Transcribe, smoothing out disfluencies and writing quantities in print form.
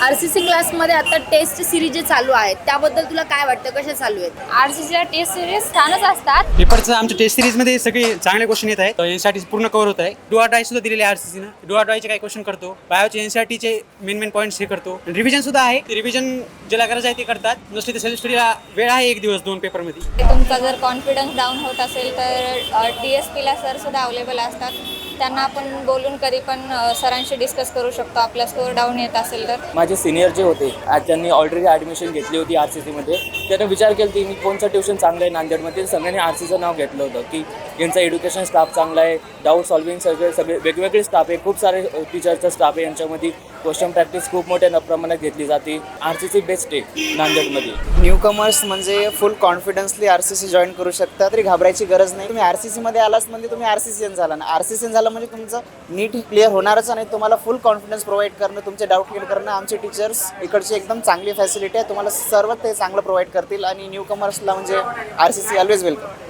RCC क्लासमध्ये आता taste series जे चालू आहेत त्याबद्दल तुला काय वाटतं, कशा चालू आहेत? RCCला टेस्ट सिरीज छानच असतात. पेपरचं आमच्या टेस्ट सिरीजमध्ये सगळे चांगले क्वेश्चन येत आहेत. एनसीआरटी पूर्ण कव्हर होत आहे. डू ऑर डाय सुद्धा दिलेले आहे RCCनं. डू ऑर डायचे काही क्वेश्चन करतो, बायोचे एनसीआरटीचे मेन पॉईंट्स हे करतो. रिव्हिजन सुद्धा आहे. रिव्हिजन ज्याला गरज आहे ते करतात. नुसते ते सेल्फ स्टडीला वेळ आहे 1 दिवस 2 पेपरमध्ये. तुमचा जर कॉन्फिडन्स डाऊन होत असेल तर DSPला सर सुद्धा अवेलेबल असतात. त्यांना आपण बोलून कधी पण सरांशी डिस्कस करू शकतो आपला स्कोअर डाऊन येत असेल तर. माझे सिनियर जे होते आज त्यांनी ऑलरेडी ॲडमिशन घेतली होती RCCमध्ये. त्यानं विचार केला की मी कोणतं ट्युशन चांगलं आहे नांदेडमध्ये. सगळ्यांनी RCCचं नाव घेतलं होतं की यांचा एज्युकेशन स्टाफ चांगला आहे, डाऊट सॉल्विंग सगळे वेगवेगळे स्टाफ आहे, खूप सारे टीचरचा स्टाफ आहे. यांच्यामध्ये क्वेश्चन प्रॅक्टिस खूप मोठ्या प्रमाणात घेतली जाते. RCC बेस्ट आहे नांदेडमध्ये. न्यू कमर्स म्हणजे फुल कॉन्फिडन्सली RCC जॉईन करू शकता, तरी घाबरायची गरज नाही. तुम्ही RCCमध्ये आलाच म्हणजे तुम्ही RCCN झाला ना. RCCN झाला म्हणजे तुमचं नीट क्लिअर होणारच नाही. तुम्हाला फुल कॉन्फिडन्स प्रोव्हाइड करणं, तुमचे डाऊट क्लिअर करणं. आमचे टीचर्स इकडची एकदम चांगली फॅसिलिटी आहे. तुम्हाला सर्व ते चांगलं प्रोव्हाइड करतील आणि न्यू कमर्सला म्हणजे RCC ऑलवेज वेलकम.